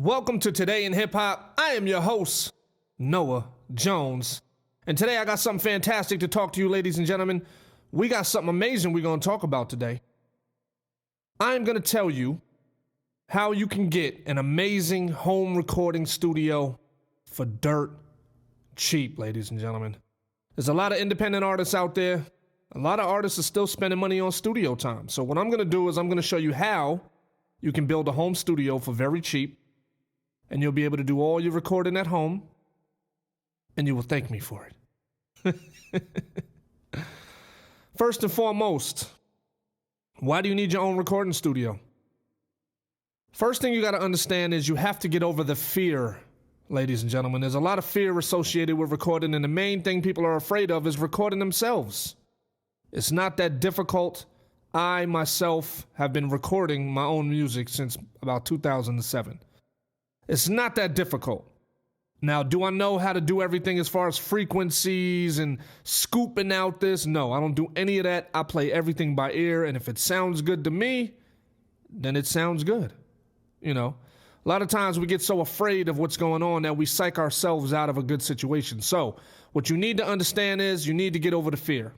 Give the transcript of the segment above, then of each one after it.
Welcome to Today in Hip Hop. I am your host, Noah Jones. And today I got something fantastic to talk to you, ladies and gentlemen. We got something amazing we're going to talk about today. I'm going to tell you how you can get an amazing home recording studio for dirt cheap, ladies and gentlemen. There's a lot of independent artists out there. A lot of artists are still spending money on studio time. So what I'm going to do is I'm going to show you how you can build a home studio for very cheap. And you'll be able to do all your recording at home, and you will thank me for it. First and foremost, why do you need your own recording studio? First thing you got to understand is you have to get over the fear, ladies and gentlemen. There's a lot of fear associated with recording, and the main thing people are afraid of is recording themselves. It's not that difficult. I, myself, have been recording my own music since about 2007. It's not that difficult. Now, do I know how to do everything as far as frequencies and scooping out this? No, I don't do any of that. I play everything by ear, and if it sounds good to me, then it sounds good. You know, a lot of times we get so afraid of what's going on that we psych ourselves out of a good situation. So what you need to understand is you need to get over the fear.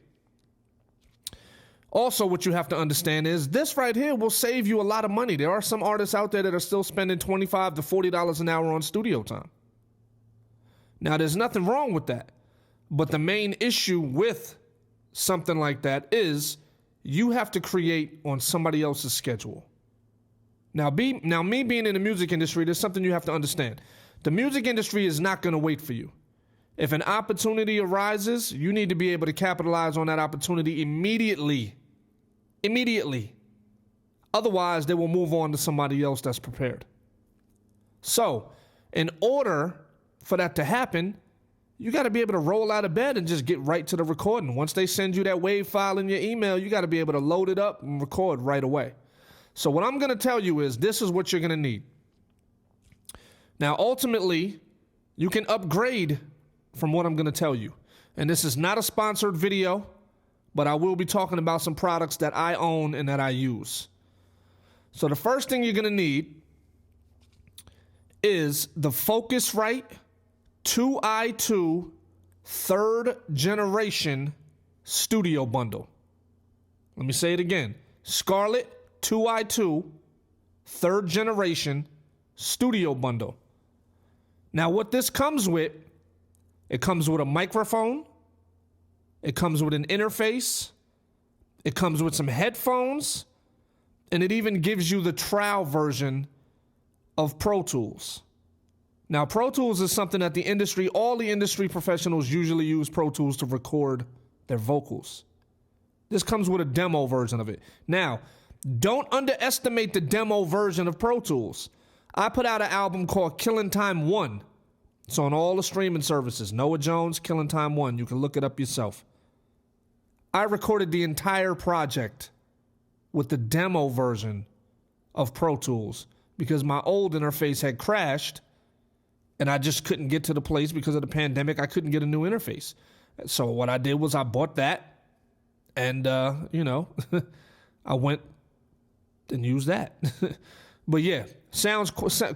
Also, what you have to understand is this right here will save you a lot of money. There are some artists out there that are still spending $25 to $40 an hour on studio time. Now, there's nothing wrong with that. But the main issue with something like that is you have to create on somebody else's schedule. Now, me being in the music industry, there's something you have to understand. The music industry is not going to wait for you. If an opportunity arises, you need to be able to capitalize on that opportunity immediately. Immediately. Otherwise, they will move on to somebody else that's prepared. So, in order for that to happen, you got to be able to roll out of bed and just get right to the recording. Once they send you that WAV file in your email, you got to be able to load it up and record right away. So what I'm going to tell you is this is what you're going to need. Now, ultimately, you can upgrade from what I'm going to tell you. And this is not a sponsored video, but I will be talking about some products that I own and that I use. So the first thing you're going to need is the Focusrite 2i2 third generation studio bundle. Let me say it again. Scarlett 2i2 third generation studio bundle. Now what this comes with, it comes with a microphone. It comes with an interface. It comes with some headphones. And it even gives you the trial version of Pro Tools. Now, Pro Tools is something that all the industry professionals usually use Pro Tools to record their vocals. This comes with a demo version of it. Now, don't underestimate the demo version of Pro Tools. I put out an album called Killing Time 1. It's on all the streaming services. Noah Jones, Killing Time 1. You can look it up yourself. I recorded the entire project with the demo version of Pro Tools because my old interface had crashed and I just couldn't get to the place because of the pandemic. I couldn't get a new interface. So what I did was I bought that and, I went and used that. But yeah,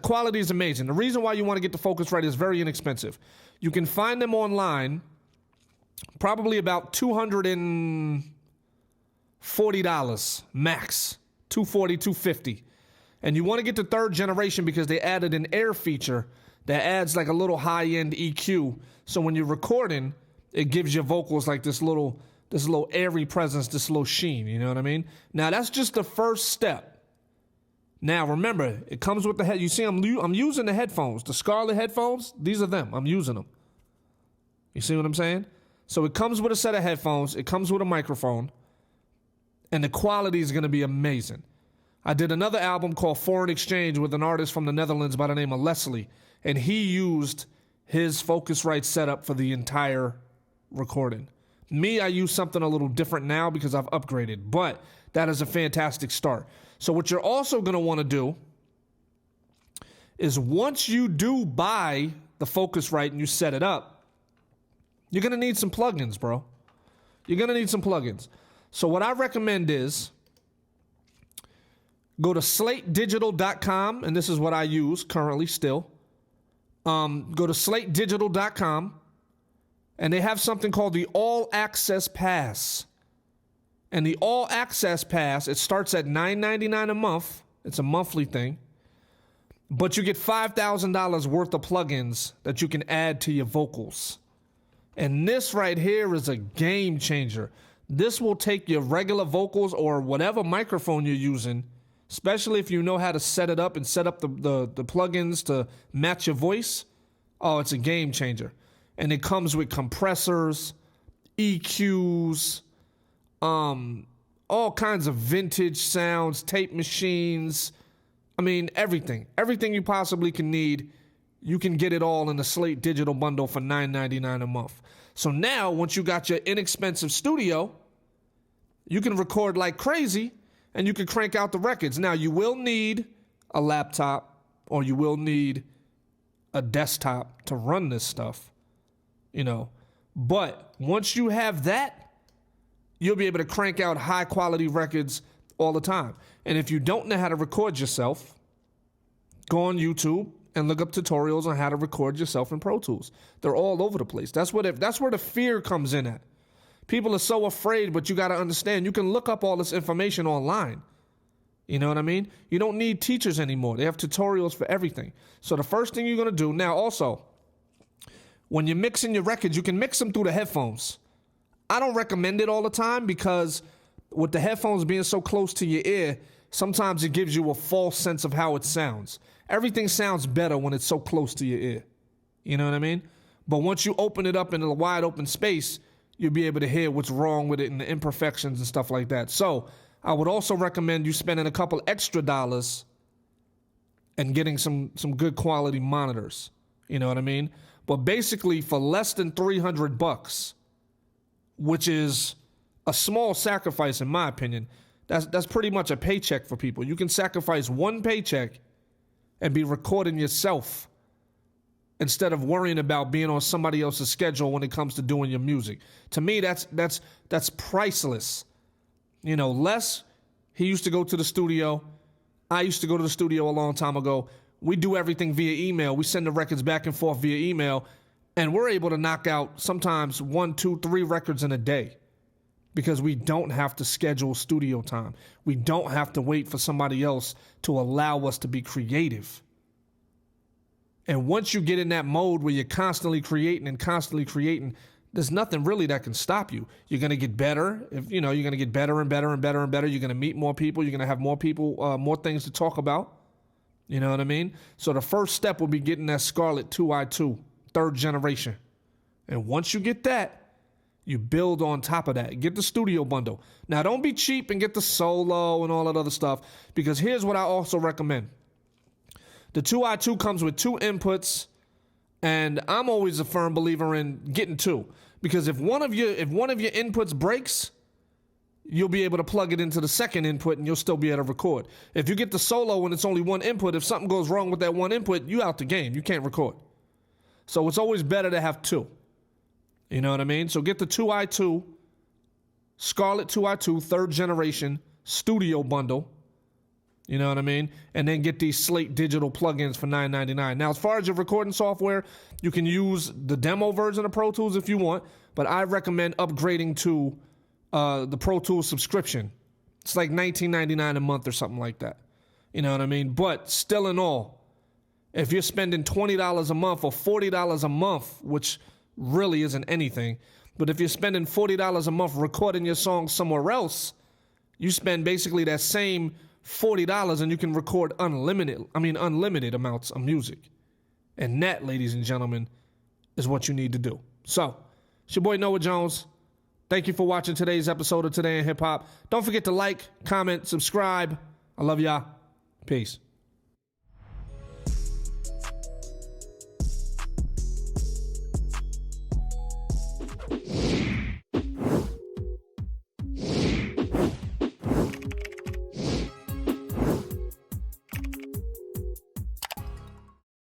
quality is amazing. The reason why you want to get the Focusrite is very inexpensive. You can find them online, probably about $240 max, $240, $250. And you want to get the third generation because they added an air feature that adds like a little high-end EQ. So when you're recording, it gives your vocals like this little airy presence, this little sheen. You know what I mean? Now that's just the first step. Now, remember, it comes with the head. You see, I'm using the headphones. The Scarlett headphones, these are them. I'm using them. You see what I'm saying? So it comes with a set of headphones. It comes with a microphone. And the quality is going to be amazing. I did another album called Foreign Exchange with an artist from the Netherlands by the name of Leslie. And he used his Focusrite setup for the entire recording. Me, I use something a little different now because I've upgraded. But that is a fantastic start. So what you're also going to want to do is once you do buy the Focusrite and you set it up, you're going to need some plugins, bro. You're going to need some plugins. So what I recommend is Go to slatedigital.com, and this is what I use currently still. Go to slatedigital.com, and they have something called the All Access Pass. And the All Access Pass, it starts at $9.99 a month. It's a monthly thing. But you get $5,000 worth of plugins that you can add to your vocals. And this right here is a game changer. This will take your regular vocals or whatever microphone you're using, especially if you know how to set it up and set up the plugins to match your voice. Oh, it's a game changer. And it comes with compressors, EQs, all kinds of vintage sounds, tape machines. I mean, everything. Everything you possibly can need, you can get it all in the Slate Digital Bundle for $9.99 a month. So now, once you got your inexpensive studio, you can record like crazy, and you can crank out the records. Now, you will need a laptop, or you will need a desktop to run this stuff, you know. But once you have that, you'll be able to crank out high-quality records all the time. And if you don't know how to record yourself, go on YouTube and look up tutorials on how to record yourself in Pro Tools. They're all over the place. That's where the fear comes in at. People are so afraid, but you got to understand, you can look up all this information online. You know what I mean? You don't need teachers anymore. They have tutorials for everything. So the first thing you're going to do, now also, when you're mixing your records, you can mix them through the headphones. I don't recommend it all the time because with the headphones being so close to your ear, sometimes it gives you a false sense of how it sounds. Everything sounds better when it's so close to your ear. You know what I mean? But once you open it up in a wide open space, you'll be able to hear what's wrong with it and the imperfections and stuff like that. So I would also recommend you spending a couple extra dollars and getting some good quality monitors. You know what I mean? But basically for less than $300, which is a small sacrifice in my opinion, that's pretty much a paycheck for people. You can sacrifice one paycheck and be recording yourself instead of worrying about being on somebody else's schedule when it comes to doing your music. To me, that's priceless. You know, Les, he used to go to the studio. I used to go to the studio a long time ago. We do everything via email. We send the records back and forth via email, and we're able to knock out sometimes 1, 2, 3 records in a day because we don't have to schedule studio time. We don't have to wait for somebody else to allow us to be creative. And once you get in that mode where you're constantly creating, there's nothing really that can stop you. You're going to get better. You're going to get better and better and better and better. You're going to meet more people. You're going to have more people, more things to talk about. You know what I mean? So the first step will be getting that Scarlett 2i2, 3rd generation. And once you get that, you build on top of that. Get the studio bundle. Now, don't be cheap and get the solo and all that other stuff, because here's what I also recommend. The 2i2 comes with 2 inputs, and I'm always a firm believer in getting 2, because if one of your inputs breaks, you'll be able to plug it into the second input and you'll still be able to record. If you get the solo and it's only one input, if something goes wrong with that one input, you out the game. You can't record. So it's always better to have 2. You know what I mean? So get the 2i2, Scarlett 2i2, 3rd generation studio bundle. You know what I mean? And then get these Slate Digital plugins for $9.99. Now, as far as your recording software, you can use the demo version of Pro Tools if you want, but I recommend upgrading to the Pro Tools subscription. It's like $19.99 a month or something like that. You know what I mean? But still in all, if you're spending $20 a month or $40 a month, which really isn't anything, but if you're spending $40 a month recording your song somewhere else, you spend basically that same $40 and you can record unlimited amounts of music. And that, ladies and gentlemen, is what you need to do. So, it's your boy Noah Jones. Thank you for watching today's episode of Today in Hip Hop. Don't forget to like, comment, subscribe. I love y'all. Peace.